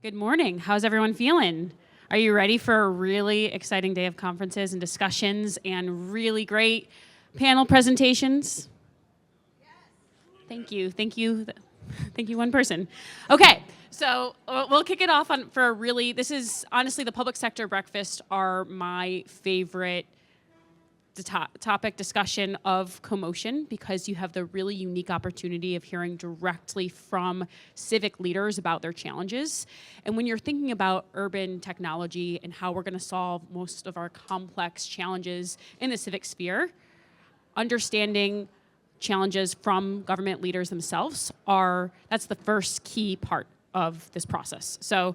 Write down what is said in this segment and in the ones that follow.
Good morning. How's everyone feeling? Are you ready for a really exciting day of conferences and discussions and really great panel presentations? Yes. Thank you. Thank you. Thank you, one person. Okay, so we'll kick it off for a really, this is honestly the public sector breakfast are my favorite topic discussion of CoMotion because you have the really unique opportunity of hearing directly from civic leaders about their challenges. And when you're thinking about urban technology and how we're going to solve most of our complex challenges in the civic sphere, understanding challenges from government leaders themselves that's the first key part of this process. So,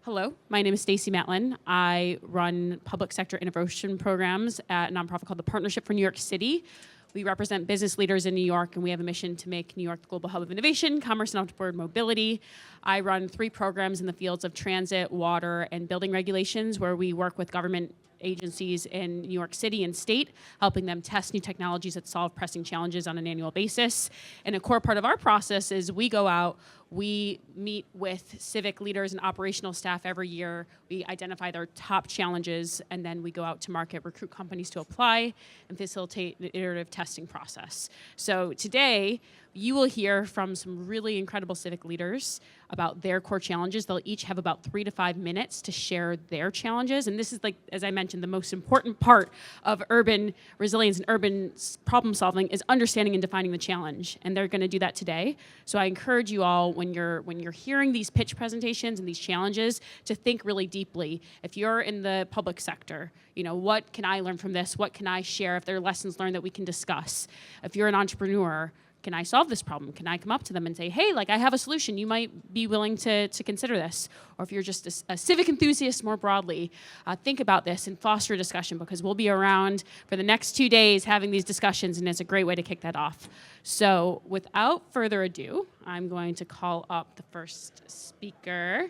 hello, my name is Stacey Matlen. I run public sector innovation programs at a nonprofit called the Partnership for New York City. We represent business leaders in New York, and we have a mission to make New York the global hub of innovation, commerce, and upward mobility. I run 3 programs in the fields of transit, water, and building regulations, where we work with government agencies in New York City and state, helping them test new technologies that solve pressing challenges on an annual basis. And a core part of our process is we go out, we meet with civic leaders and operational staff every year. We identify their top challenges, and then we go out to market, recruit companies to apply, and facilitate an iterative testing process. So today, you will hear from some really incredible civic leaders about their core challenges. They'll each have about 3 to 5 minutes to share their challenges. And this is, like, as I mentioned, the most important part of urban resilience and urban problem solving is understanding and defining the challenge. And they're going to do that today. So I encourage you all, when you're hearing these pitch presentations and these challenges, to think really deeply. If you're in the public sector, what can I learn from this? What can I share? If there are lessons learned that we can discuss. If you're an entrepreneur, can I solve this problem? Can I come up to them and say, hey, I have a solution. You might be willing to consider this. Or if you're just a civic enthusiast more broadly, think about this and foster a discussion, because we'll be around for the next 2 days having these discussions, and it's a great way to kick that off. So without further ado, I'm going to call up the first speaker.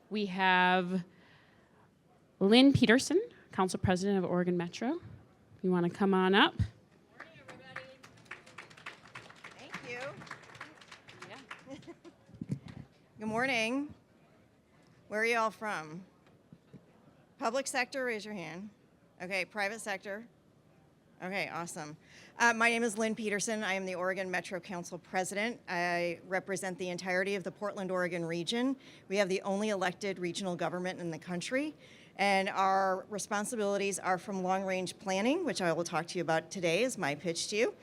We have Lynn Peterson, Council President of Oregon Metro. You want to come on up? Good morning. Where are you all from? Public sector, raise your hand. Okay, private sector. Okay, awesome. My name is Lynn Peterson. I am the Oregon Metro Council President. I represent the entirety of the Portland, Oregon region. We have the only elected regional government in the country, and our responsibilities are from long-range planning, which I will talk to you about today as my pitch to you,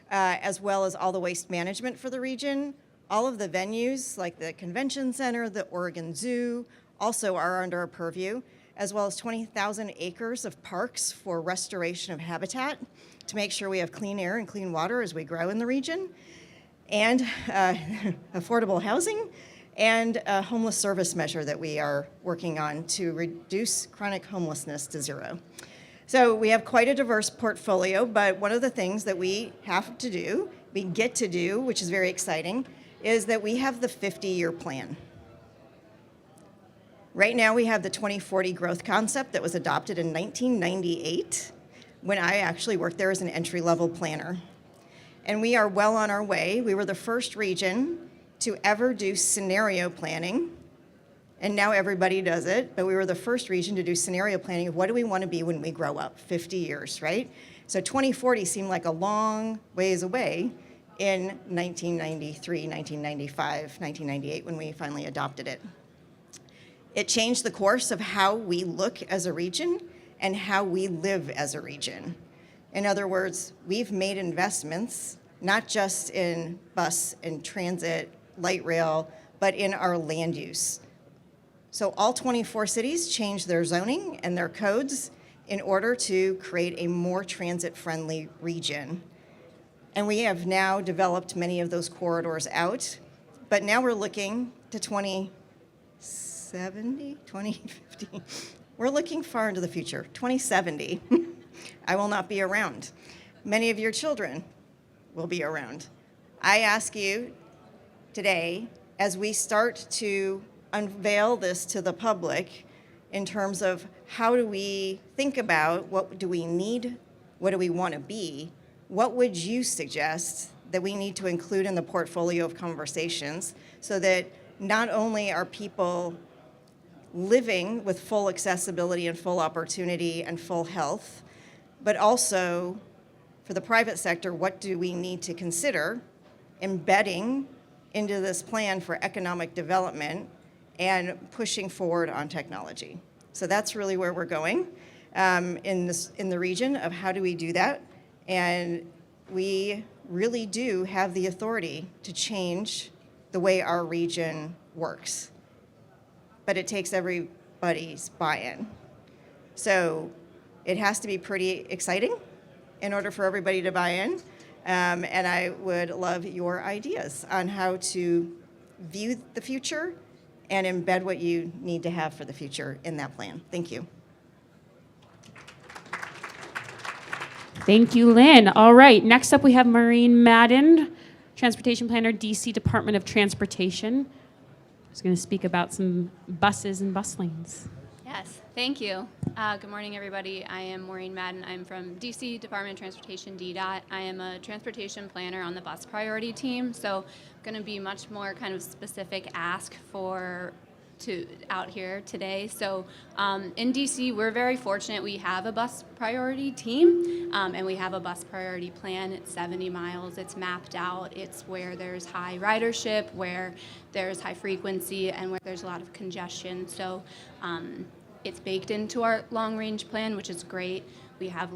as well as all the waste management for the region. All of the venues, like the Convention Center, the Oregon Zoo, also are under our purview, as well as 20,000 acres of parks for restoration of habitat to make sure we have clean air and clean water as we grow in the region, and affordable housing, and a homeless service measure that we are working on to reduce chronic homelessness to 0. So we have quite a diverse portfolio, but one of the things that we have to do, we get to do, which is very exciting, is that we have the 50-year plan. Right now we have the 2040 growth concept that was adopted in 1998 when I actually worked there as an entry-level planner. And we are well on our way. We were the first region to ever do scenario planning, and now everybody does it, but we were the first region to do scenario planning of what do we want to be when we grow up, 50 years, right? So 2040 seemed like a long ways away in 1993, 1995, 1998, when we finally adopted it. It changed the course of how we look as a region and how we live as a region. In other words, we've made investments, not just in bus and transit, light rail, but in our land use. So all 24 cities changed their zoning and their codes in order to create a more transit-friendly region. And we have now developed many of those corridors out, but now we're looking to 2070, 2050. We're looking far into the future, 2070. I will not be around. Many of your children will be around. I ask you today, as we start to unveil this to the public in terms of how do we think about what do we need, what do we want to be, what would you suggest that we need to include in the portfolio of conversations so that not only are people living with full accessibility and full opportunity and full health, but also for the private sector, what do we need to consider embedding into this plan for economic development and pushing forward on technology. So that's really where we're going in the region of how do we do that. And we really do have the authority to change the way our region works. But it takes everybody's buy-in. So it has to be pretty exciting in order for everybody to buy in. And I would love your ideas on how to view the future and embed what you need to have for the future in that plan. Thank you. Thank you, Lynn. All right, next up we have Maureen Madden, Transportation Planner, DC Department of Transportation. Who's going to speak about some buses and bus lanes. Yes, thank you. Good morning, everybody. I am Maureen Madden. I'm from DC Department of Transportation, DDOT. I am a transportation planner on the bus priority team, so going to be much more kind of specific ask out here today. So in DC, we're very fortunate. We have a bus priority team, and we have a bus priority plan. It's 70 miles. It's mapped out. It's where there's high ridership, where there's high frequency, and where there's a lot of congestion. So it's baked into our long-range plan, which is great. We have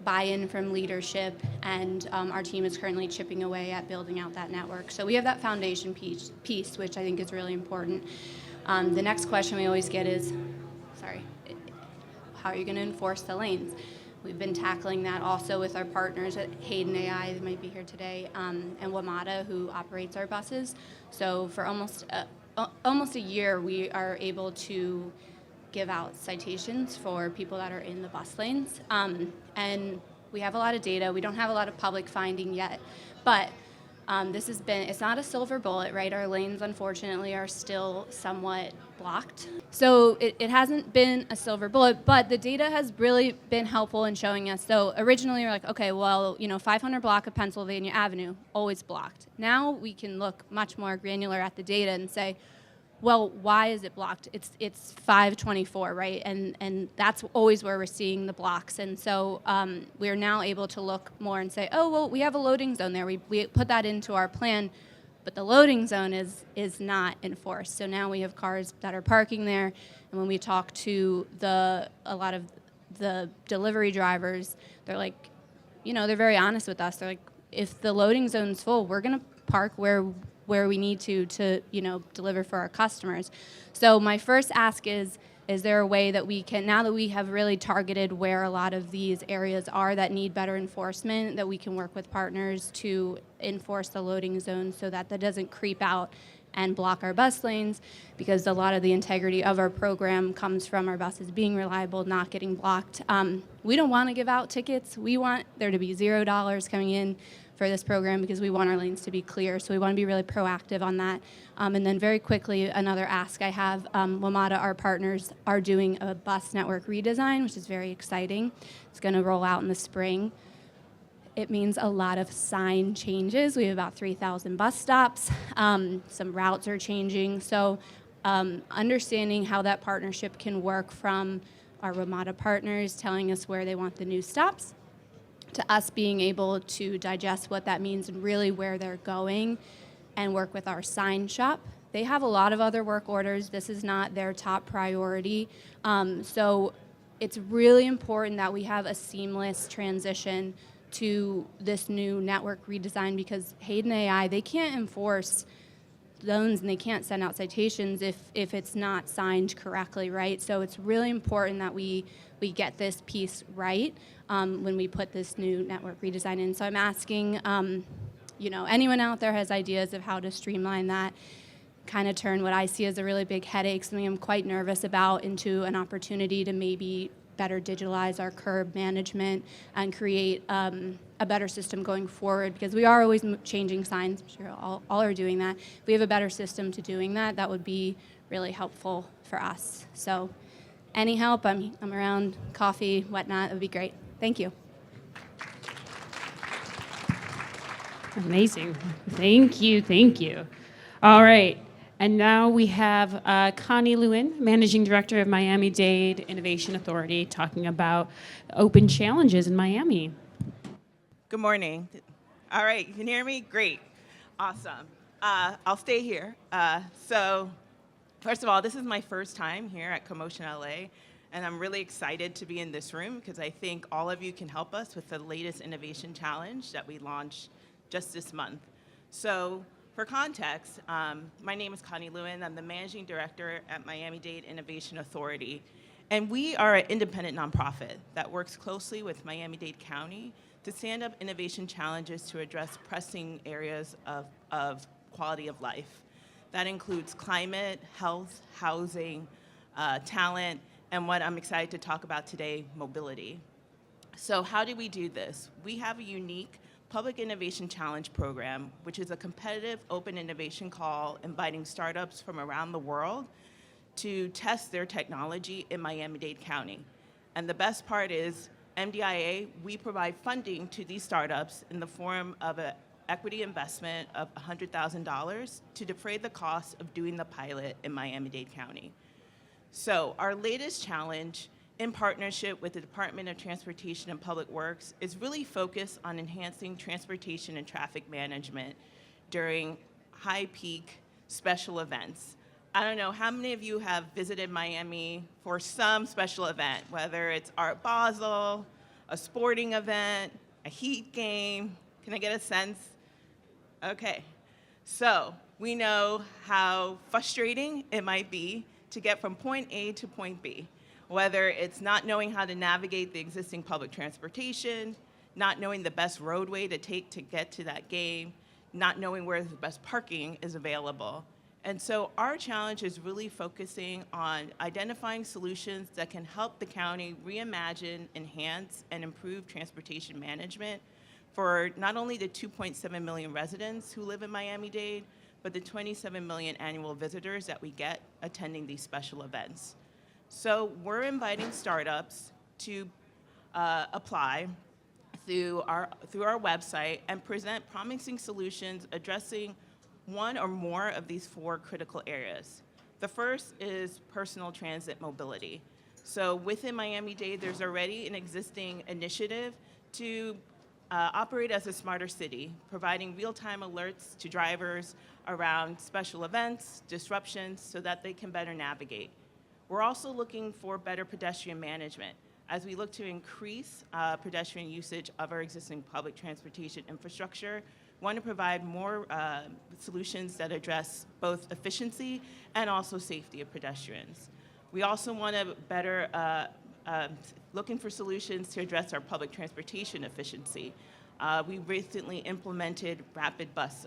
buy-in from leadership, and our team is currently chipping away at building out that network. So we have that foundation piece, which I think is really important. The next question we always get is, how are you going to enforce the lanes? We've been tackling that also with our partners at Hayden AI, that might be here today, and WMATA, who operates our buses. So for almost a year, we are able to give out citations for people that are in the bus lanes. And we have a lot of data. We don't have a lot of public finding yet, but it's not a silver bullet, right? Our lanes, unfortunately, are still somewhat blocked. So it hasn't been a silver bullet, but the data has really been helpful in showing us. So originally we're like, okay, well, 500 block of Pennsylvania Avenue, always blocked. Now we can look much more granular at the data and say, well, why is it blocked? It's 524, right? And that's always where we're seeing the blocks. And so we're now able to look more and say, oh, well, we have a loading zone there. We put that into our plan, but the loading zone is not enforced. So now we have cars that are parking there. And when we talk to a lot of the delivery drivers, they're like, they're very honest with us. They're like, if the loading zone's full, we're going to park where we need to deliver for our customers. So my first ask is there a way that we can, now that we have really targeted where a lot of these areas are that need better enforcement, that we can work with partners to enforce the loading zone so that doesn't creep out and block our bus lanes, because a lot of the integrity of our program comes from our buses being reliable, not getting blocked. We don't want to give out tickets. We want there to be $0 coming in for this program because we want our lanes to be clear. So we want to be really proactive on that. And then very quickly, another ask I have, WMATA, our partners, are doing a bus network redesign, which is very exciting. It's going to roll out in the spring. It means a lot of sign changes. We have about 3,000 bus stops. Some routes are changing. So understanding how that partnership can work from our WMATA partners telling us where they want the new stops, to us being able to digest what that means and really where they're going and work with our sign shop. They have a lot of other work orders. This is not their top priority. So it's really important that we have a seamless transition to this new network redesign, because Hayden AI, they can't enforce zones and they can't send out citations if it's not signed correctly, right? So it's really important that we get this piece right when we put this new network redesign in. So I'm asking, anyone out there has ideas of how to streamline that, kind of turn what I see as a really big headache, something I'm quite nervous about, into an opportunity to maybe better digitalize our curb management and create a better system going forward, because we are always changing signs. I'm sure all are doing that. If we have a better system to doing that, that would be really helpful for us. So any help, I'm around, coffee, whatnot, it would be great. Thank you. Amazing. Thank you. All right. And now we have Connie Lewin, Managing Director of Miami-Dade Innovation Authority, talking about open challenges in Miami. Good morning. All right, you can hear me? Great. Awesome. I'll stay here. So, first of all, this is my first time here at CoMotion LA, and I'm really excited to be in this room because I think all of you can help us with the latest innovation challenge that we launched just this month. So, for context, my name is Connie Lewin. I'm the Managing Director at Miami-Dade Innovation Authority, and we are an independent nonprofit that works closely with Miami-Dade County to stand up innovation challenges to address pressing areas of quality of life. That includes climate, health, housing, talent, and what I'm excited to talk about today, mobility. So how do we do this? We have a unique Public Innovation Challenge program, which is a competitive open innovation call inviting startups from around the world to test their technology in Miami-Dade County. And the best part is, MDIA, we provide funding to these startups in the form of an equity investment of $100,000 to defray the cost of doing the pilot in Miami-Dade County. So our latest challenge, in partnership with the Department of Transportation and Public Works, is really focused on enhancing transportation and traffic management during high peak special events. I don't know how many of you have visited Miami for some special event, whether it's Art Basel, a sporting event, a Heat game. Can I get a sense? Okay. So we know how frustrating it might be to get from point A to point B, whether it's not knowing how to navigate the existing public transportation, not knowing the best roadway to take to get to that game, not knowing where the best parking is available. And so our challenge is really focusing on identifying solutions that can help the county reimagine, enhance, and improve transportation management for not only the 2.7 million residents who live in Miami-Dade, but the 27 million annual visitors that we get attending these special events. So we're inviting startups to apply through our website and present promising solutions addressing one or more of these four critical areas. The first is personal transit mobility. So within Miami-Dade, there's already an existing initiative to operate as a smarter city, providing real-time alerts to drivers around special events, disruptions, so that they can better navigate. We're also looking for better pedestrian management as we look to increase pedestrian usage of our existing public transportation infrastructure. We want to provide more solutions that address both efficiency and also safety of pedestrians. We also want to better looking for solutions to address our public transportation efficiency. We recently implemented rapid bus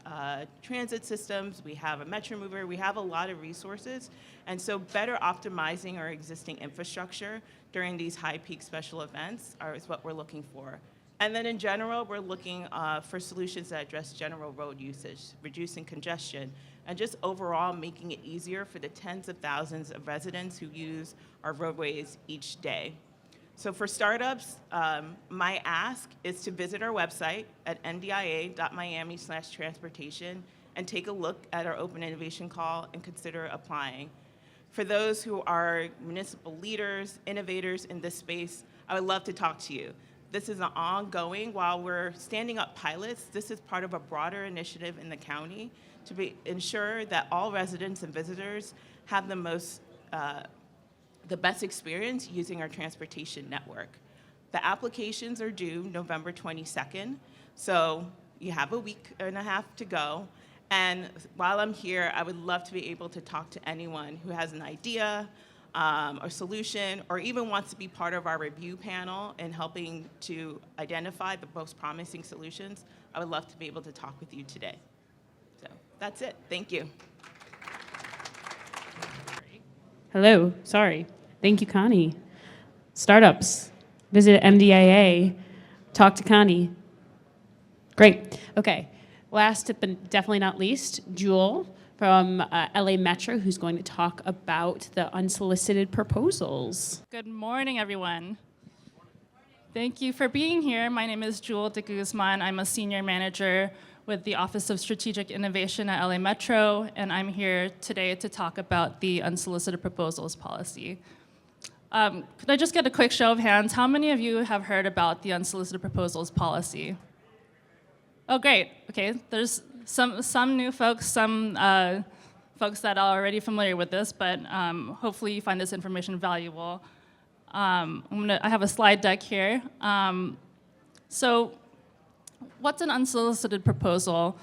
transit systems. We have a Metro Mover. We have a lot of resources. And so better optimizing our existing infrastructure during these high peak special events is what we're looking for. And then in general, we're looking for solutions that address general road usage, reducing congestion, and just overall making it easier for the tens of thousands of residents who use our roadways each day. So for startups, my ask is to visit our website at mdia.miami/transportation and take a look at our open innovation call and consider applying. For those who are municipal leaders, innovators in this space, I would love to talk to you. This is an ongoing, while we're standing up pilots, this is part of a broader initiative in the county to ensure that all residents and visitors have the best experience using our transportation network. The applications are due November 22nd, so you have a week and a half to go. And while I'm here, I would love to be able to talk to anyone who has an idea, or solution, or even wants to be part of our review panel in helping to identify the most promising solutions. I would love to be able to talk with you today. So that's it. Thank you. Hello, sorry. Thank you, Connie. Startups, visit MDIA, talk to Connie. Great, okay. Last but definitely not least, Jewel from LA Metro, who's going to talk about the unsolicited proposals. Good morning, everyone. Thank you for being here. My name is DeGuzman. I'm a senior manager with the Office of Strategic Innovation at LA Metro, and I'm here today to talk about the unsolicited proposals policy. Could I just get a quick show of hands? How many of you have heard about the unsolicited proposals policy? Oh, great. Okay, there's some new folks, some folks that are already familiar with this, but hopefully you find this information valuable. I have a slide deck here. So what's an unsolicited proposal?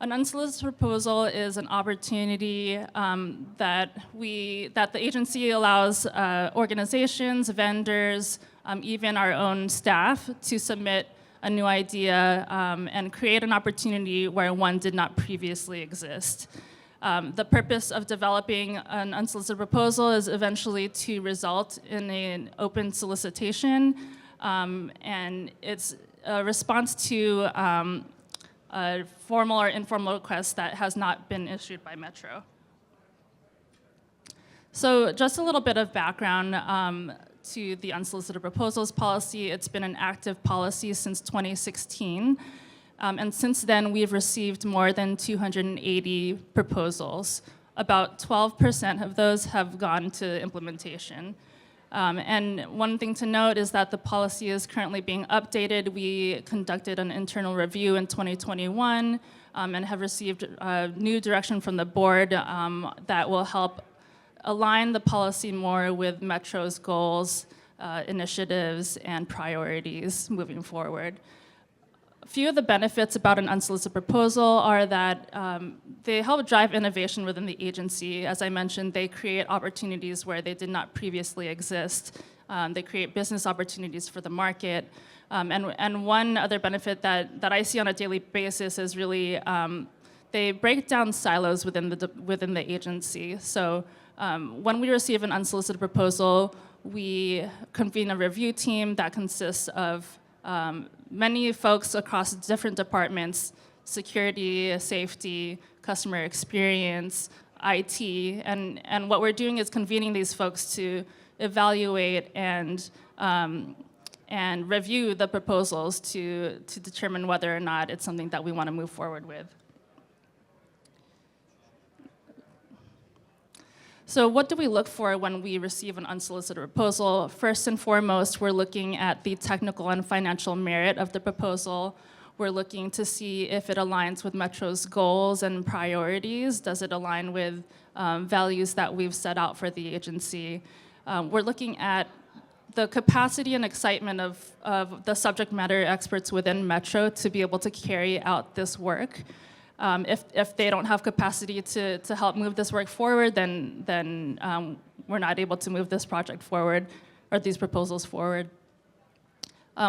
An unsolicited proposal is an opportunity that the agency allows organizations, vendors, even our own staff to submit a new idea and create an opportunity where one did not previously exist. The purpose of developing an unsolicited proposal is eventually to result in an open solicitation, and it's a response to a formal or informal request that has not been issued by Metro. So just a little bit of background to the unsolicited proposals policy. It's been an active policy since 2016. And since then, we've received more than 280 proposals. About 12% of those have gone to implementation. And one thing to note is that the policy is currently being updated. We conducted an internal review in 2021 and have received new direction from the board that will help align the policy more with Metro's goals, initiatives, and priorities moving forward. A few of the benefits about an unsolicited proposal are that they help drive innovation within the agency. As I mentioned, they create opportunities where they did not previously exist. They create business opportunities for the market. And one other benefit that I see on a daily basis is really they break down silos within the agency. So when we receive an unsolicited proposal, we convene a review team that consists of many folks across different departments: security, safety, customer experience, IT, and what we're doing is convening these folks to evaluate and review the proposals to determine whether or not it's something that we want to move forward with. So what do we look for when we receive an unsolicited proposal? First and foremost, we're looking at the technical and financial merit of the proposal. We're looking to see if it aligns with Metro's goals and priorities. Does it align with values that we've set out for the agency? We're looking at the capacity and excitement of the subject matter experts within Metro to be able to carry out this work. If they don't have capacity to help move this work forward, then we're not able to move this project forward or these proposals forward.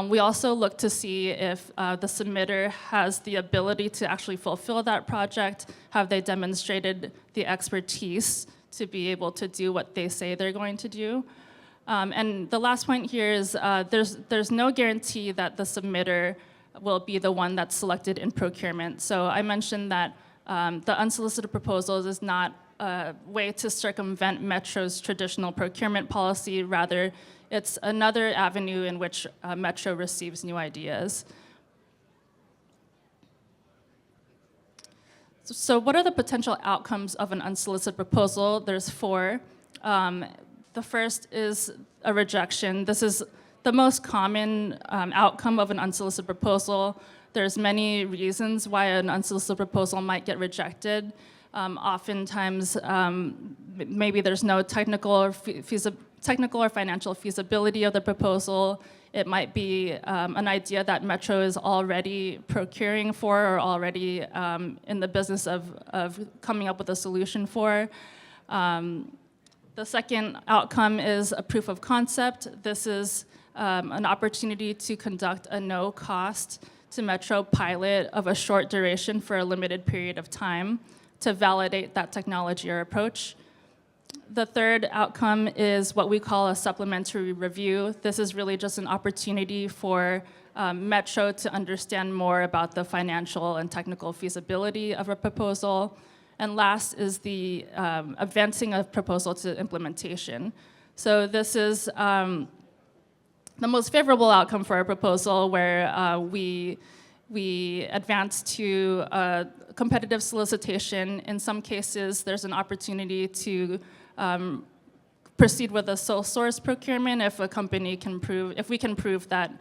We also look to see if the submitter has the ability to actually fulfill that project. Have they demonstrated the expertise to be able to do what they say they're going to do? And the last point here is there's no guarantee that the submitter will be the one that's selected in procurement. So I mentioned that the unsolicited proposals is not a way to circumvent Metro's traditional procurement policy. Rather, it's another avenue in which Metro receives new ideas. So what are the potential outcomes of an unsolicited proposal? There's four. The first is a rejection. This is the most common outcome of an unsolicited proposal. There's many reasons why an unsolicited proposal might get rejected. Oftentimes, maybe there's no technical or financial feasibility of the proposal. It might be an idea that Metro is already procuring for or already in the business of coming up with a solution for. The second outcome is a proof of concept. This is an opportunity to conduct a no-cost to Metro pilot of a short duration for a limited period of time to validate that technology or approach. The third outcome is what we call a supplementary review. This is really just an opportunity for Metro to understand more about the financial and technical feasibility of a proposal. And last is the advancing a proposal to implementation. So this is the most favorable outcome for a proposal where we we advance to competitive solicitation. In some cases, there's an opportunity to proceed with a sole source procurement if a company can prove, if we can prove that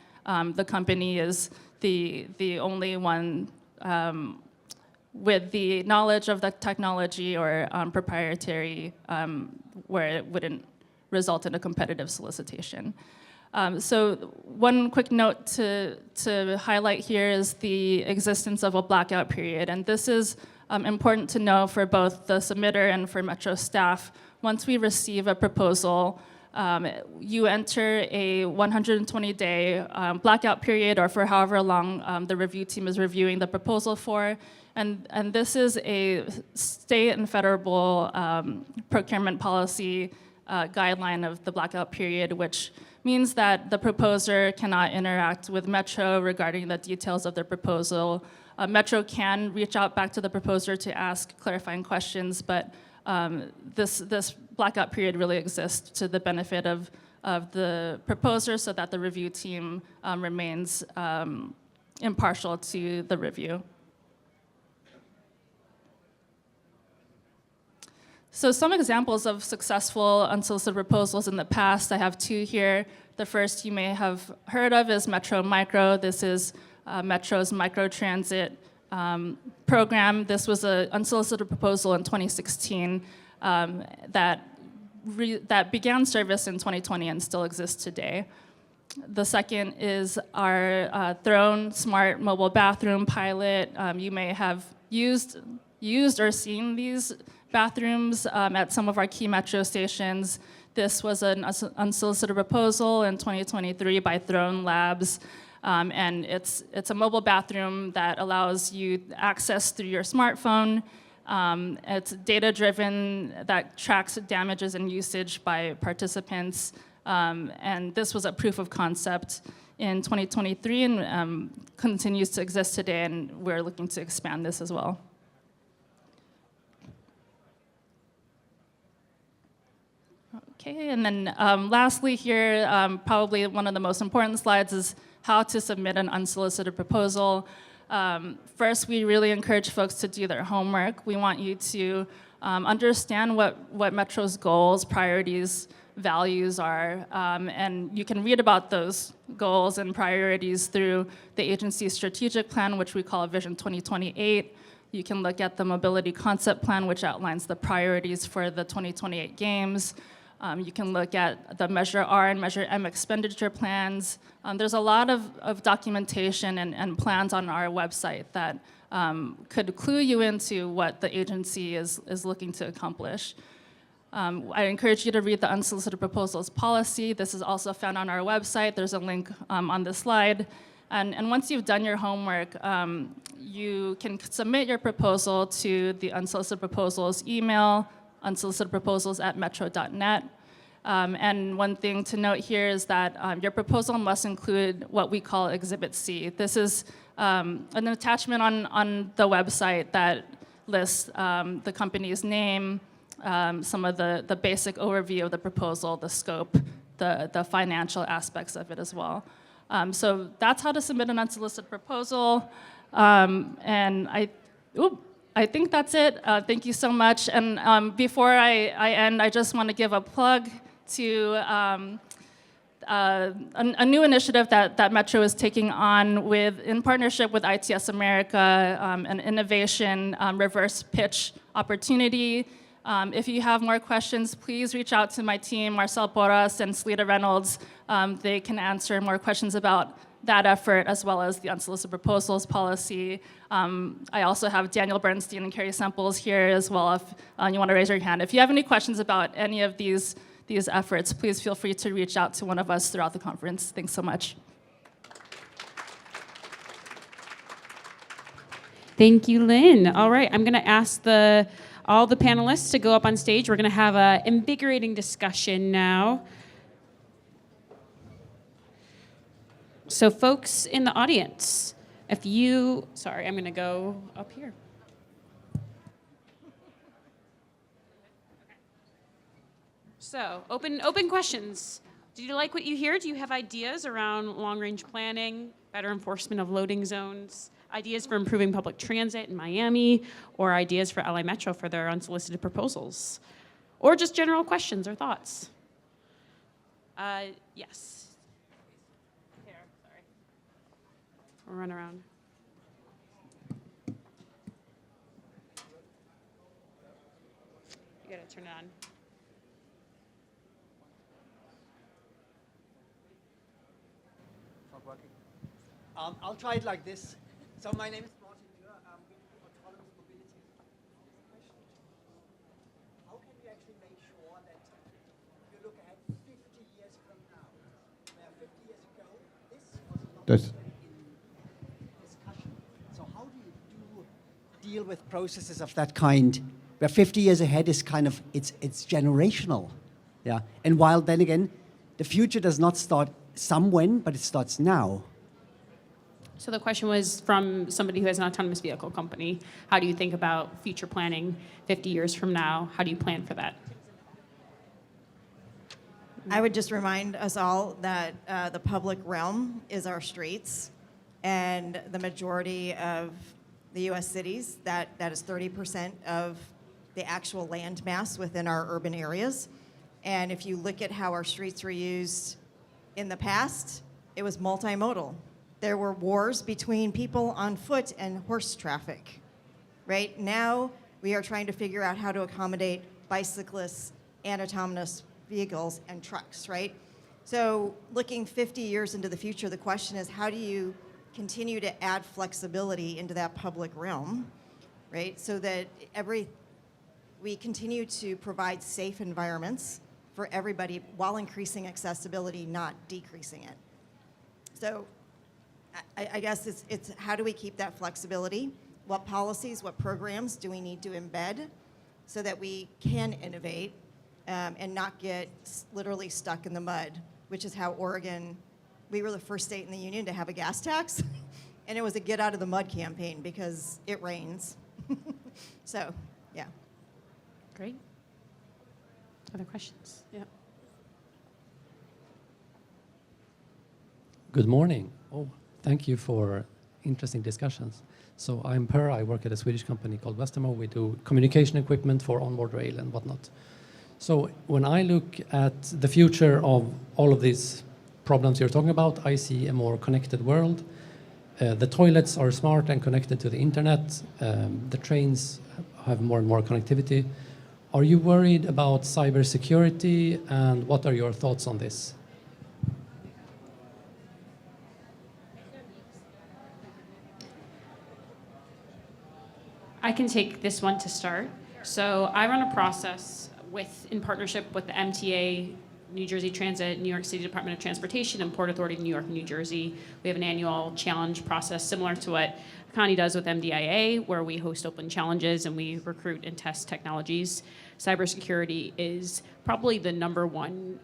the company is the only one with the knowledge of the technology or proprietary, where it wouldn't result in a competitive solicitation. So one quick note to highlight here is the existence of a blackout period. And this is important to know for both the submitter and for Metro staff. Once we receive a proposal, you enter a 120-day blackout period, or for however long the review team is reviewing the proposal for. And this is a state and federal procurement policy guideline of the blackout period, which means that the proposer cannot interact with Metro regarding the details of their proposal. Metro can reach out back to the proposer to ask clarifying questions, but this blackout period really exists to the benefit of the proposer so that the review team remains impartial to the review. So some examples of successful unsolicited proposals in the past, I have two here. The first you may have heard of is Metro Micro. This is Metro's microtransit program. This was an unsolicited proposal in 2016 that began service in 2020 and still exists today. The second is our Throne Smart Mobile Bathroom pilot. You may have used or seen these bathrooms at some of our key Metro stations. This was an unsolicited proposal in 2023 by Throne Labs. And it's a mobile bathroom that allows you access through your smartphone. It's data-driven, that tracks damages and usage by participants. And this was a proof of concept in 2023 and continues to exist today, and we're looking to expand this as well. Okay, and then lastly here, probably one of the most important slides is how to submit an unsolicited proposal. First, we really encourage folks to do their homework. We want you to understand what Metro's goals, priorities, values are, and you can read about those goals and priorities through the agency's strategic plan, which we call Vision 2028. You can look at the mobility concept plan, which outlines the priorities for the 2028 games. You can look at the Measure R and Measure M expenditure plans. There's a lot of documentation and plans on our website that could clue you into what the agency is looking to accomplish. I encourage you to read the unsolicited proposals policy. This is also found on our website. There's a link on this slide. And once you've done your homework, you can submit your proposal to the unsolicited proposals email, unsolicitedproposals@metro.net. And one thing to note here is that your proposal must include what we call Exhibit C. This is an attachment on the website that lists the company's name, some of the basic overview of the proposal, the scope, the financial aspects of it as well. So that's how to submit an unsolicited proposal. And I think that's it. Thank you so much. And before I end, I just want to give a plug to a new initiative that Metro is taking on in partnership with ITS America, an innovation reverse pitch opportunity. If you have more questions, please reach out to my team, Marcel Porras and Slita Reynolds. They can answer more questions about that effort, as well as the unsolicited proposals policy. I also have Daniel Bernstein and Carrie Semples here as well, if you want to raise your hand. If you have any questions about any of these efforts, please feel free to reach out to one of us throughout the conference. Thanks so much. Thank you, Lynn. All right, I'm going to ask all the panelists to go up on stage. We're going to have an invigorating discussion now. So folks in the audience, I'm going to go up here. So open questions. Did you like what you hear? Do you have ideas around long-range planning, better enforcement of loading zones, ideas for improving public transit in Miami, or ideas for LA Metro for their unsolicited proposals? Or just general questions or thoughts? Yes. Here, sorry. We'll run around. You gotta turn it on. It's not working. I'll try it like this. So my name is Martin. I'm with Autonomous Mobility. How can we actually make sure that you look ahead 50 years from now? Where 50 years ago, this was not in discussion. So how do you deal with processes of that kind, where 50 years ahead is kind of, it's generational. Yeah. And while then again, the future does not start somewhen, but it starts now. So the question was from somebody who has an autonomous vehicle company. How do you think about future planning 50 years from now? How do you plan for that? I would just remind us all that the public realm is our streets, and the majority of the U.S. cities, that is 30% of the actual land mass within our urban areas. And if you look at how our streets were used in the past, it was multimodal. There were wars between people on foot and horse traffic. Right now, we are trying to figure out how to accommodate bicyclists and autonomous vehicles and trucks, right? So looking 50 years into the future, the question is, how do you continue to add flexibility into that public realm, right? So that we continue to provide safe environments for everybody while increasing accessibility, not decreasing it. So I guess it's how do we keep that flexibility? What policies, what programs do we need to embed so that we can innovate and not get literally stuck in the mud, which is how Oregon, we were the first state in the union to have a gas tax, and it was a get out of the mud campaign because it rains. So, yeah. Great. Other questions? Yeah. Good morning. Oh, thank you for interesting discussions. So I'm Per. I work at a Swedish company called Westermo. We do communication equipment for onboard rail and whatnot. So when I look at the future of all of these problems you're talking about, I see a more connected world. The toilets are smart and connected to the internet. The trains have more and more connectivity. Are you worried about cybersecurity, and what are your thoughts on this? I can take this one to start. So I run a process in partnership with the MTA, New Jersey Transit, New York City Department of Transportation, and Port Authority of New York and New Jersey. We have an annual challenge process similar to what Connie does with MDIA, where we host open challenges and we recruit and test technologies. Cybersecurity is probably the #1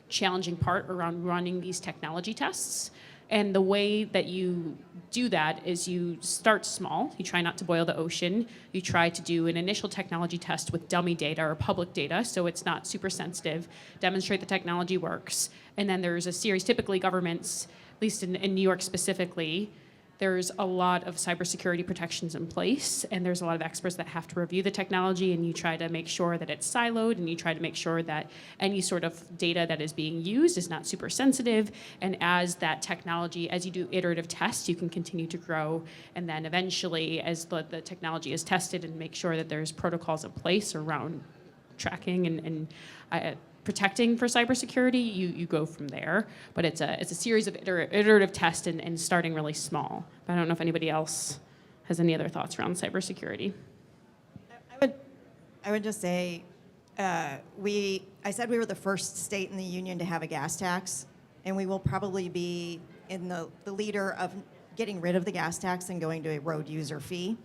challenging part around running these technology tests. And the way that you do that is you start small. You try not to boil the ocean. You try to do an initial technology test with dummy data or public data, so it's not super sensitive, demonstrate the technology works. And then there's a series, typically governments, at least in New York specifically, there's a lot of cybersecurity protections in place, and there's a lot of experts that have to review the technology, and you try to make sure that it's siloed, and you try to make sure that any sort of data that is being used is not super sensitive. And as that technology, as you do iterative tests, you can continue to grow. And then eventually, as the technology is tested and make sure that there's protocols in place around tracking and protecting for cybersecurity, you go from there. But it's a series of iterative tests and starting really small. But I don't know if anybody else has any other thoughts around cybersecurity. I would just say, I said we were the first state in the union to have a gas tax, and we will probably be in the leader of getting rid of the gas tax and going to a road user fee.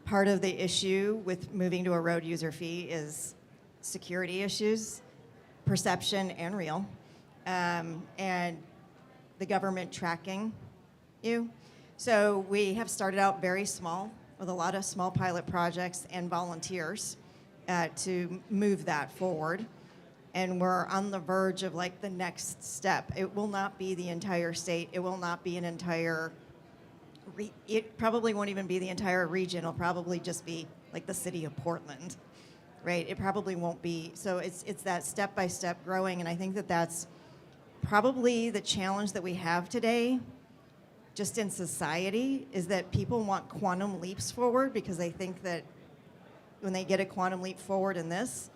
Part of the issue with moving to a road user fee is security issues, perception and real, and the government tracking you. So we have started out very small with a lot of small pilot projects and volunteers to move that forward. and we're on the verge of like the next step. It will not be the entire state. It will not be an entire, it probably won't even be the entire region. It'll probably just be like the city of Portland, right? It probably won't be. So it's that step-by-step growing, and I think that that's probably the challenge that we have today, just in society, is that people want quantum leaps forward because they think that when they get a quantum leap forward in this,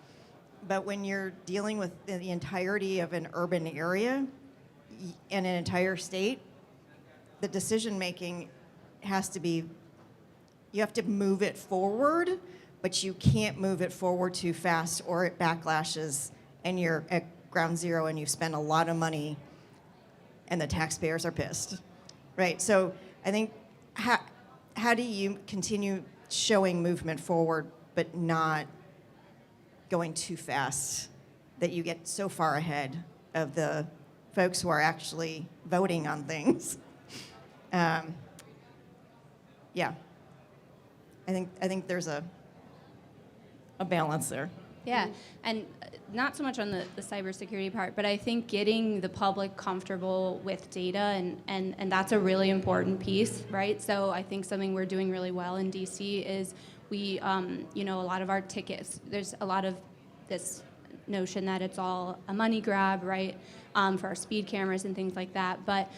but when you're dealing with the entirety of an urban area and an entire state, the decision making has to be, you have to move it forward, but you can't move it forward too fast or it backlashes and you're at ground zero and you spend a lot of money and the taxpayers are pissed, right? So I think, how do you continue showing movement forward but not going too fast that you get so far ahead of the folks who are actually voting on things? Yeah, I think there's a balance there. Yeah, and not so much on the cybersecurity part, but I think getting the public comfortable with data, and that's a really important piece, right? So I think something we're doing really well in DC is we, a lot of our tickets, there's a lot of this notion that it's all a money grab, right, for our speed cameras and things like that, but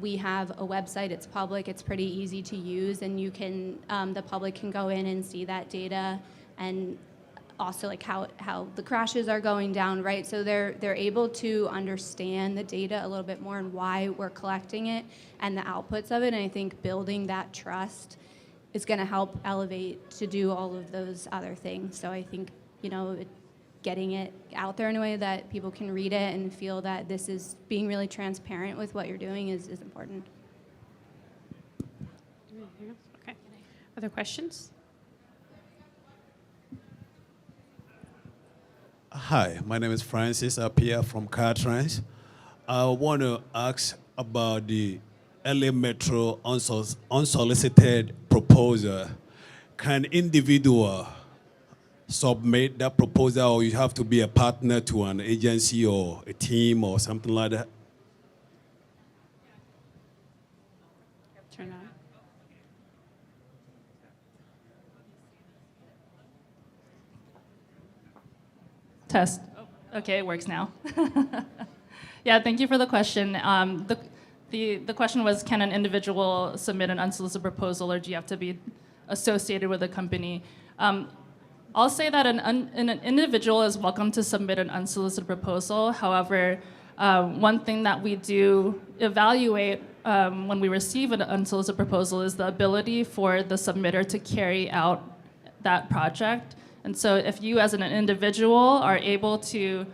we have a website, it's public, it's pretty easy to use, and you can, the public can go in and see that data, and also like how the crashes are going down, right? So they're able to understand the data a little bit more and why we're collecting it and the outputs of it, and I think building that trust is gonna help elevate to do all of those other things. So I think, getting it out there in a way that people can read it and feel that this is being really transparent with what you're doing is important. Okay. Other questions? Hi, my name is Francis Apia from Caltrans. I want to ask about the LA Metro unsolicited proposal. Can individual submit that proposal, or you have to be a partner to an agency or a team or something like that? Turn on. Test. Oh, okay, it works now. Yeah, thank you for the question. The question was, can an individual submit an unsolicited proposal, or do you have to be associated with a company? I'll say that an individual is welcome to submit an unsolicited proposal. However, one thing that we do evaluate when we receive an unsolicited proposal is the ability for the submitter to carry out that project. And so if you as an individual are able to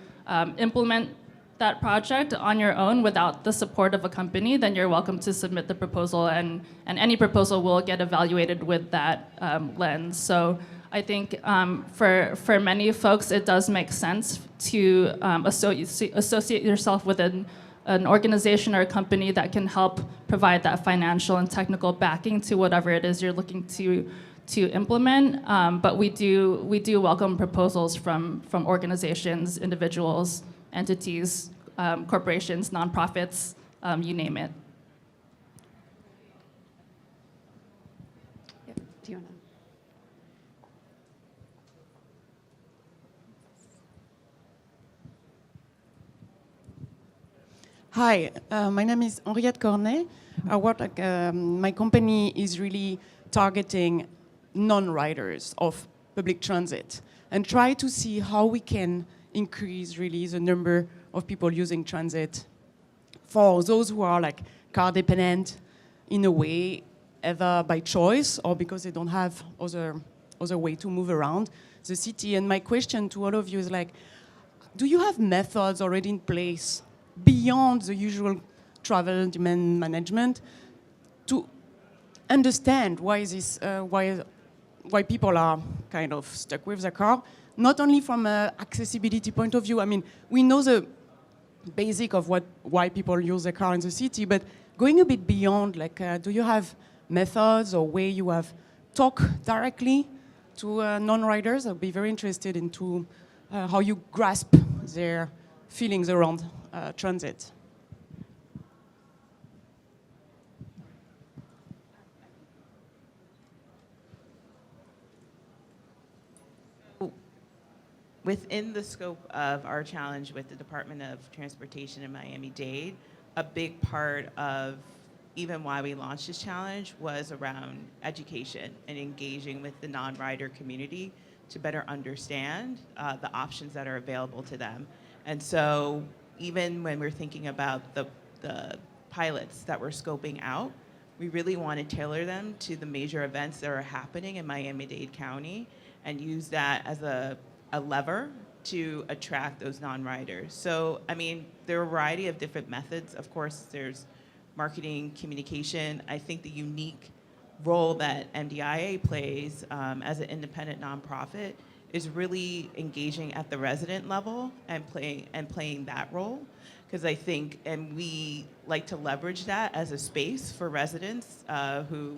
implement that project on your own without the support of a company, then you're welcome to submit the proposal, and any proposal will get evaluated with that lens. So I think for many folks, it does make sense to associate yourself with an organization or a company that can help provide that financial and technical backing to whatever it is you're looking to implement. But we do welcome proposals from organizations, individuals, entities, corporations, nonprofits, you name it. Yep. Do you want to? Hi, my name is Henriette Cornet. I work at, my company is really targeting non-riders of public transit and try to see how we can increase really the number of people using transit for those who are like car dependent in a way, either by choice or because they don't have other way to move around the city. And my question to all of you is like, do you have methods already in place beyond the usual travel demand management to understand why this, why people are kind of stuck with their car, not only from an accessibility point of view. I mean, we know the basic of why people use their car in the city, but going a bit beyond, like, do you have methods or way you have talk directly to non-riders? I'd be very interested into how you grasp their feelings around transit. Within the scope of our challenge with the Department of Transportation in Miami-Dade, a big part of even why we launched this challenge was around education and engaging with the non-rider community to better understand the options that are available to them. And so even when we're thinking about the pilots that we're scoping out, we really want to tailor them to the major events that are happening in Miami-Dade County and use that as a lever to attract those non-riders. So, I mean, there are a variety of different methods. Of course, there's marketing, communication. I think the unique role that MDIA plays as an independent nonprofit is really engaging at the resident level and playing that role. Because I think, and we like to leverage that as a space for residents who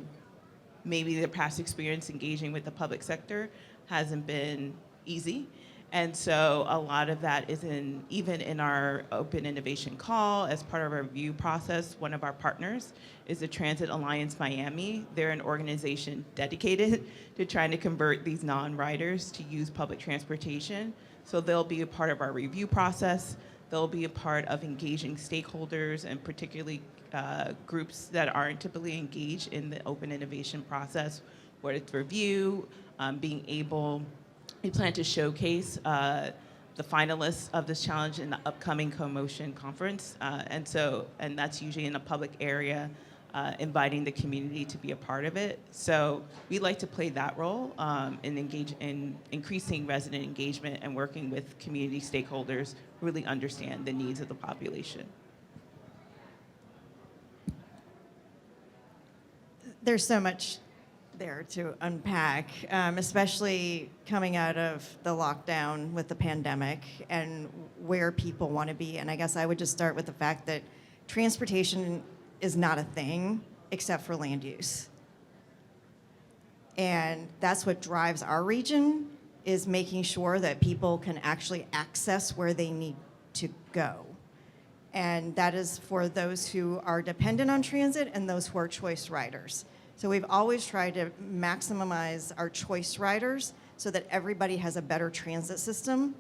maybe their past experience engaging with the public sector hasn't been easy. And so a lot of that is even in our open innovation call as part of our review process. One of our partners is the Transit Alliance Miami. They're an organization dedicated to trying to convert these non-riders to use public transportation. So they'll be a part of our review process. They'll be a part of engaging stakeholders and particularly groups that aren't typically engaged in the open innovation process, whether it's review, we plan to showcase the finalists of this challenge in the upcoming CoMotion conference. And that's usually in a public area, inviting the community to be a part of it. So we like to play that role in increasing resident engagement and working with community stakeholders who really understand the needs of the population. There's so much there to unpack, especially coming out of the lockdown with the pandemic and where people want to be. And I guess I would just start with the fact that transportation is not a thing except for land use. And that's what drives our region, is making sure that people can actually access where they need to go. And that is for those who are dependent on transit and those who are choice riders. So we've always tried to maximize our choice riders so that everybody has a better transit system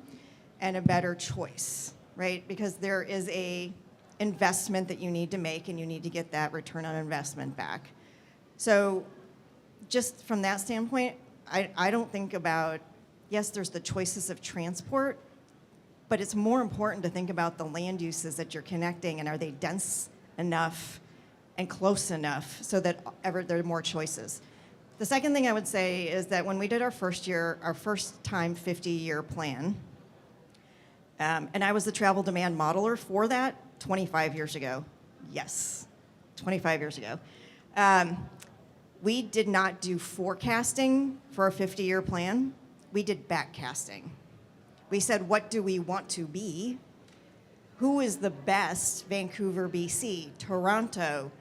and a better choice, right? Because there is a investment that you need to make and you need to get that return on investment back. So just from that standpoint, I don't think about, yes, there's the choices of transport, but it's more important to think about the land uses that you're connecting, and are they dense enough and close enough so that there are more choices. The second thing I would say is that when we did our first time 50-year plan, and I was the travel demand modeler for that 25 years ago. Yes, 25 years ago. We did not do forecasting for a 50-year plan. We did backcasting. We said, what do we want to be? Who is the best? Vancouver, BC, Toronto.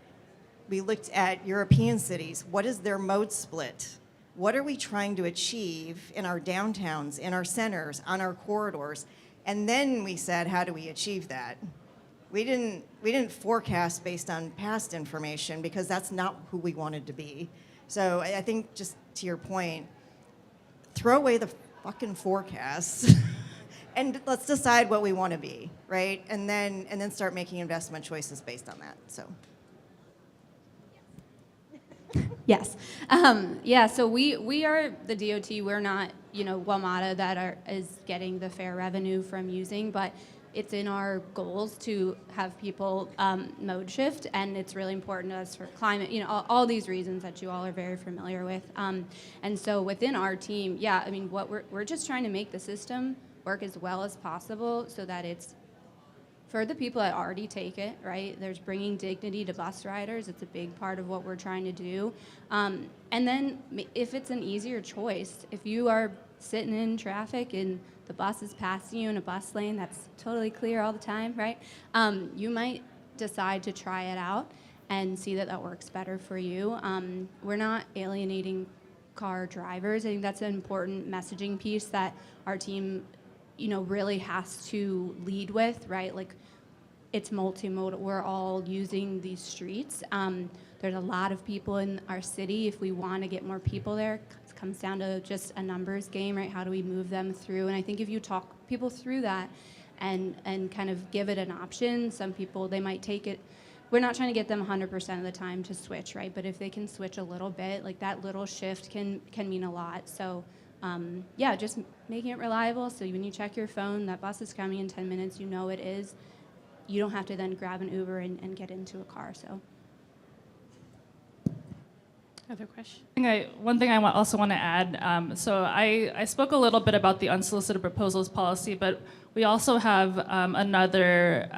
We looked at European cities. What is their mode split? What are we trying to achieve in our downtowns, in our centers, on our corridors? And then we said, how do we achieve that? We didn't forecast based on past information because that's not who we wanted to be. So I think, just to your point, throw away the fucking forecasts and let's decide what we want to be, right? And then start making investment choices based on that. So. Yes. So we are the DOT. We're not, WMATA that is getting the fair revenue from using, but it's in our goals to have people mode shift, and it's really important to us for climate, all these reasons that you all are very familiar with. And so within our team, what we're just trying to make the system work as well as possible so that it's for the people that already take it, right? There's bringing dignity to bus riders. It's a big part of what we're trying to do. And then if it's an easier choice, if you are sitting in traffic and the bus is passing you in a bus lane that's totally clear all the time, right? You might decide to try it out and see that works better for you. We're not alienating car drivers. I think that's an important messaging piece that our team really has to lead with, right? Like, it's multimodal. We're all using these streets. There's a lot of people in our city. If we want to get more people there, it comes down to just a numbers game, right? How do we move them through? And I think if you talk people through that and kind of give it an option, some people, they might take it. We're not trying to get them 100% of the time to switch, right? But if they can switch a little bit, like that little shift can mean a lot. So yeah, just making it reliable. So when you check your phone, that bus is coming in 10 minutes, you know it is. You don't have to then grab an Uber and get into a car, so. Other question? One thing I also want to add, so I spoke a little bit about the unsolicited proposals policy, but we also have another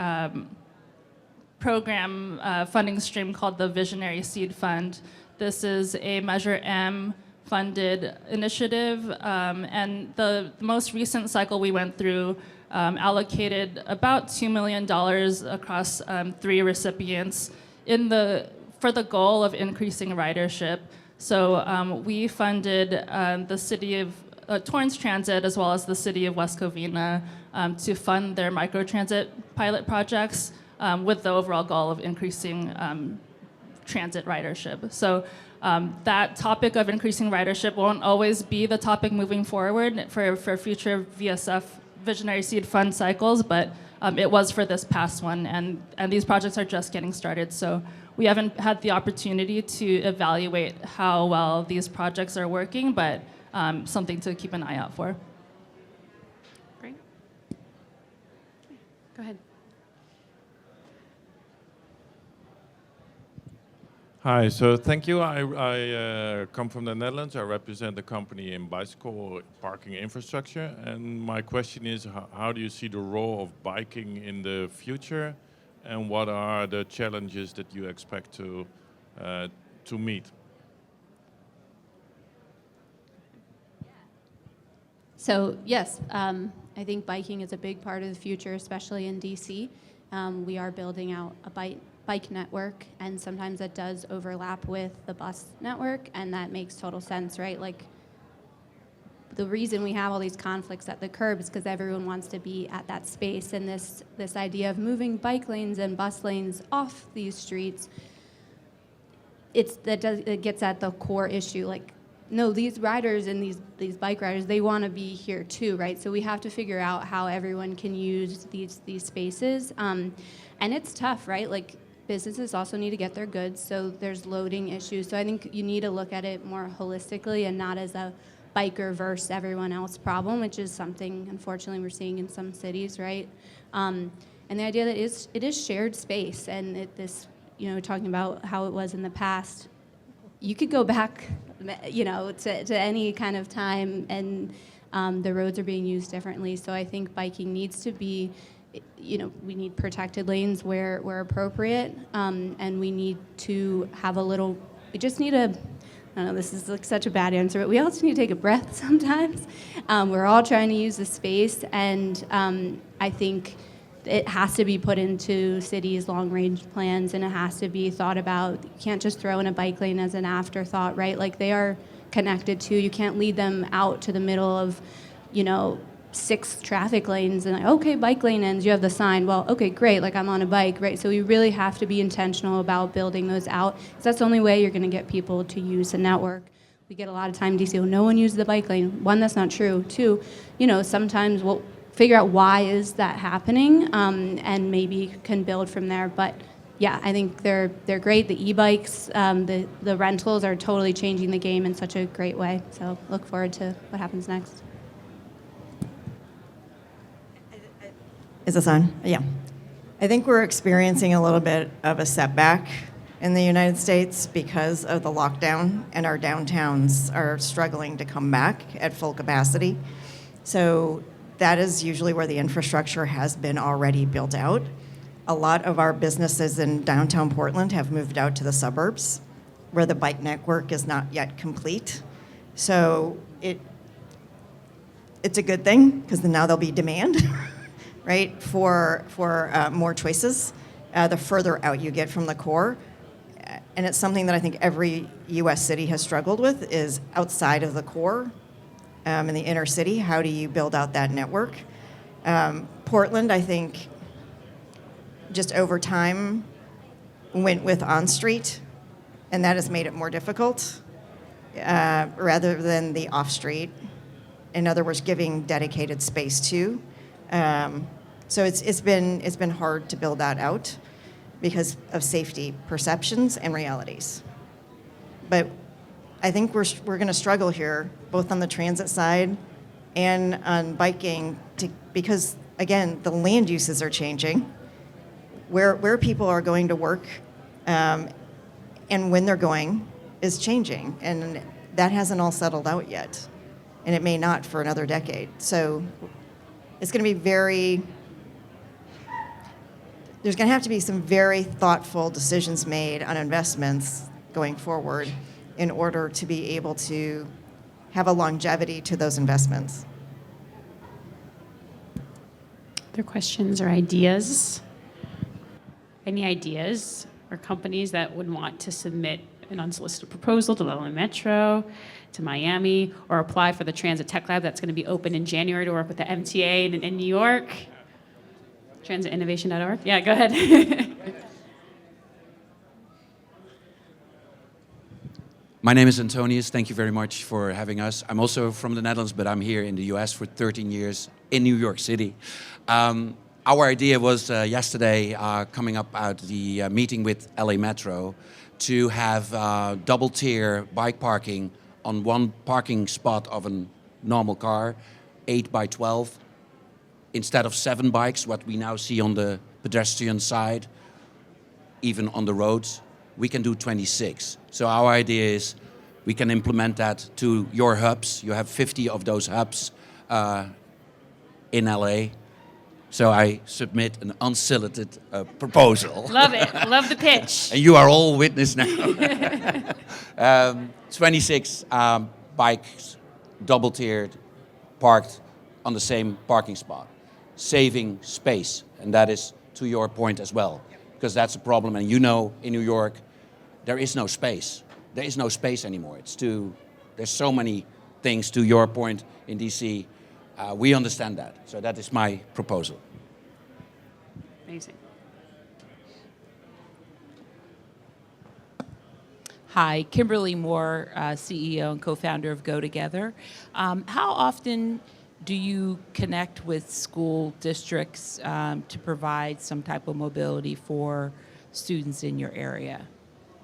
program funding stream called the Visionary Seed Fund. This is a Measure M funded initiative, and the most recent cycle we went through allocated about $2 million across 3 recipients for the goal of increasing ridership. So we funded the city of Torrance Transit as well as the city of West Covina to fund their microtransit pilot projects with the overall goal of increasing transit ridership. So that topic of increasing ridership won't always be the topic moving forward for future VSF Visionary Seed Fund cycles, but it was for this past one, and these projects are just getting started. So we haven't had the opportunity to evaluate how well these projects are working, but something to keep an eye out for. Great. Go ahead. Hi, so thank you. I come from the Netherlands. I represent the company in bicycle parking infrastructure. And my question is, how do you see the role of biking in the future? And what are the challenges that you expect to meet? So yes, I think biking is a big part of the future, especially in DC. We are building out a bike network, and sometimes that does overlap with the bus network, and that makes total sense, right? Like, the reason we have all these conflicts at the curb is because everyone wants to be at that space, and this idea of moving bike lanes and bus lanes off these streets, it gets at the core issue. Like, no, these riders and these bike riders, they want to be here too, right? So we have to figure out how everyone can use these spaces, and it's tough, right? Like, businesses also need to get their goods, so there's loading issues. So I think you need to look at it more holistically and not as a biker versus everyone else problem, which is something, unfortunately, we're seeing in some cities, right? And the idea that it is shared space, and talking about how it was in the past, you could go back, to any kind of time, and the roads are being used differently. So I think biking needs to be, we need protected lanes where appropriate, and we need to have we just need I don't know, this is like such a bad answer, but we also need to take a breath sometimes. We're all trying to use the space, and I think it has to be put into cities' long-range plans, and it has to be thought about. You can't just throw in a bike lane as an afterthought, right? Like, they are connected to. You can't lead them out to the middle of, 6 traffic lanes and okay, bike lane ends, you have the sign. Well, okay, great, like, I'm on a bike, right? So we really have to be intentional about building those out, because that's the only way you're going to get people to use the network. We get a lot of time in DC, no one uses the bike lane. 1, that's not true. 2, sometimes we'll figure out why is that happening, and maybe can build from there. But yeah, I think they're great. The e-bikes, the rentals are totally changing the game in such a great way. So look forward to what happens next. Is this on? Yeah. I think we're experiencing a little bit of a setback in the United States because of the lockdown, and our downtowns are struggling to come back at full capacity. So that is usually where the infrastructure has been already built out. A lot of our businesses in downtown Portland have moved out to the suburbs, where the bike network is not yet complete. So it's a good thing, because now there'll be demand, right, for more choices the further out you get from the core. And it's something that I think every U.S. city has struggled with, is outside of the core, in the inner city, how do you build out that network? Portland, I think, just over time went with on-street, and that has made it more difficult rather than the off-street. In other words, giving dedicated space to. So it's been hard to build that out because of safety perceptions and realities. But I think we're going to struggle here, both on the transit side and on biking, because again, the land uses are changing. Where people are going to work and when they're going is changing, and that hasn't all settled out yet, and it may not for another decade. So it's going to be there's going to have to be some very thoughtful decisions made on investments going forward in order to be able to have a longevity to those investments. Other questions or ideas? Any ideas or companies that would want to submit an unsolicited proposal to the LA Metro, to Miami, or apply for the Transit Tech Lab that's going to be open in January to work with the MTA in New York? Transitinnovation.org? Yeah, go ahead. My name is Antonius. Thank you very much for having us. I'm also from the Netherlands, but I'm here in the US for 13 years in New York City. Our idea was yesterday, coming up out the meeting with LA Metro, to have double-tier bike parking on one parking spot of a normal car, 8 by 12, instead of 7 bikes, what we now see on the pedestrian side, even on the roads. We can do 26. So our idea is we can implement that to your hubs. You have 50 of those hubs in LA. So I submit an unsolicited proposal. Love it. Love the pitch. And you are all witness now. 26 bikes, double-tiered, parked on the same parking spot, saving space. And that is to your point as well, because that's a problem. And you know, in New York, there is no space. There is no space anymore. There's so many things, to your point, in DC. We understand that. So that is my proposal. Amazing. Hi, Kimberly Moore, CEO and co-founder of Go Together. How often do you connect with school districts to provide some type of mobility for students in your area?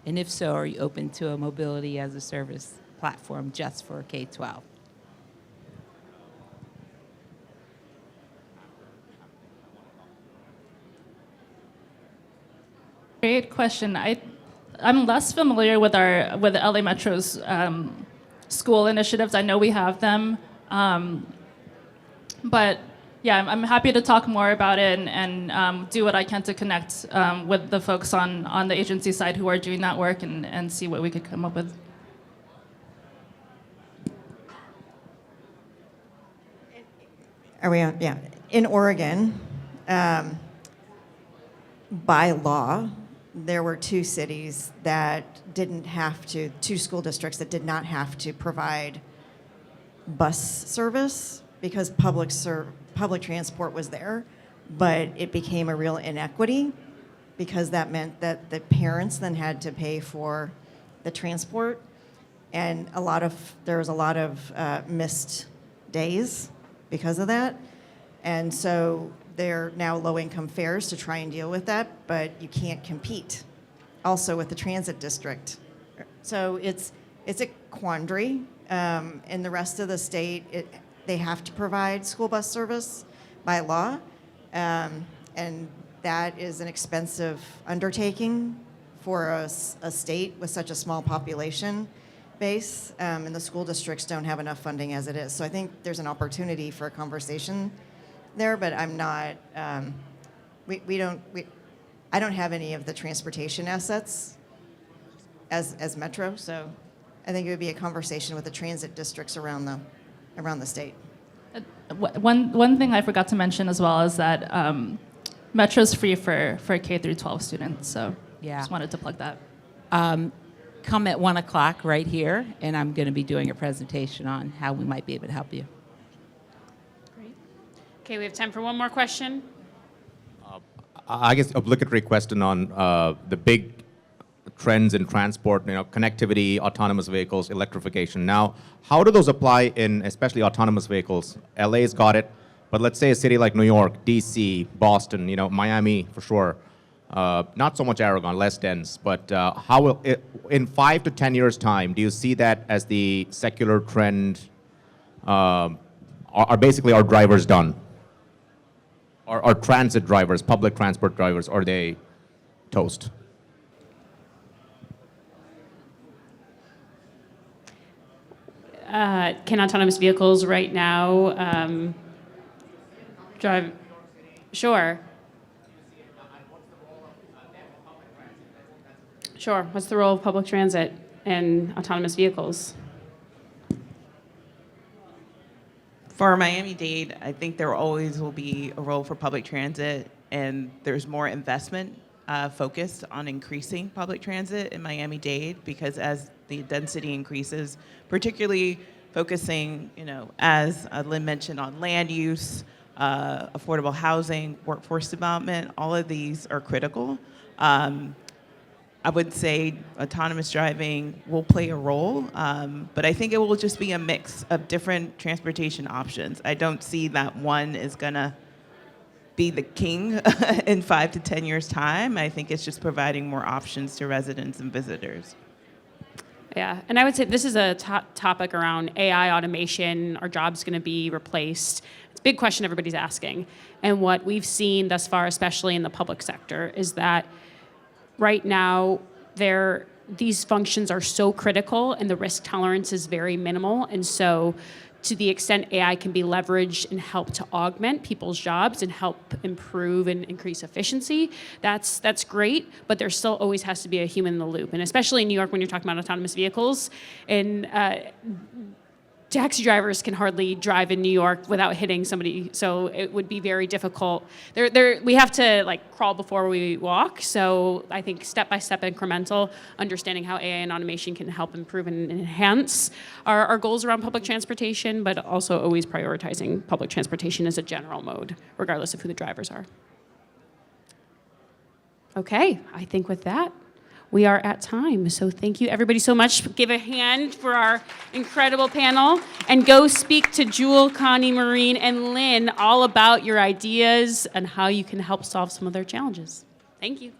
And if so, are you open to a mobility as a service platform just for K-12? Great question. I'm less familiar with the LA Metro's school initiatives. I know we have them, but yeah, I'm happy to talk more about it and do what I can to connect with the folks on the agency side who are doing that work and see what we could come up with. Are we on? Yeah. In Oregon, by law, there were 2 cities that didn't have to, 2 school districts that did not have to provide bus service because public transport was there, but it became a real inequity because that meant that the parents then had to pay for the transport, and there was a lot of missed days because of that, and so they're now low-income fares to try and deal with that, but you can't compete also with the transit district. So it's a quandary. In the rest of the state, they have to provide school bus service by law, and that is an expensive undertaking for a state with such a small population base, and the school districts don't have enough funding as it is. So I think there's an opportunity for a conversation there, but I'm not. I don't have any of the transportation assets as Metro, so I think it would be a conversation with the transit districts around the state. One thing I forgot to mention as well is that Metro's free for K through 12 students, so just wanted to plug that. Come at 1 o'clock right here, and I'm going to be doing a presentation on how we might be able to help you. Okay, we have time for one more question. I guess obligatory question on the big trends in transport, connectivity, autonomous vehicles, electrification. Now, how do those apply in especially autonomous vehicles? LA's got it, but let's say a city like New York, DC, Boston, Miami for sure. Not so much Aragon, less dense, but how will it, in 5 to 10 years' time, do you see that as the secular trend? Are basically our drivers done? Are transit drivers, public transport drivers, are they toast? Can autonomous vehicles right now drive? Sure. Sure. What's the role of public transit and autonomous vehicles? For Miami-Dade, I think there always will be a role for public transit, and there's more investment focused on increasing public transit in Miami-Dade, because as the density increases, particularly focusing, as Lynn mentioned, on land use, affordable housing, workforce development, all of these are critical. I would say autonomous driving will play a role, but I think it will just be a mix of different transportation options. I don't see that one is gonna be the king in 5 to 10 years' time. I think it's just providing more options to residents and visitors. Yeah, and I would say this is a topic around AI automation. Are jobs going to be replaced? It's a big question everybody's asking. And what we've seen thus far, especially in the public sector, is that right now these functions are so critical and the risk tolerance is very minimal. And so to the extent AI can be leveraged and help to augment people's jobs and help improve and increase efficiency, that's great, but there still always has to be a human in the loop. And especially in New York when you're talking about autonomous vehicles, and taxi drivers can hardly drive in New York without hitting somebody, so it would be very difficult. We have to crawl before we walk, so I think step-by-step incremental, understanding how AI and automation can help improve and enhance our goals around public transportation, but also always prioritizing public transportation as a general mode, regardless of who the drivers are. Okay, I think with that, we are at time. So thank you everybody so much. Give a hand for our incredible panel, and go speak to Jewel, Connie, Maureen, and Lynn all about your ideas and how you can help solve some of their challenges. Thank you.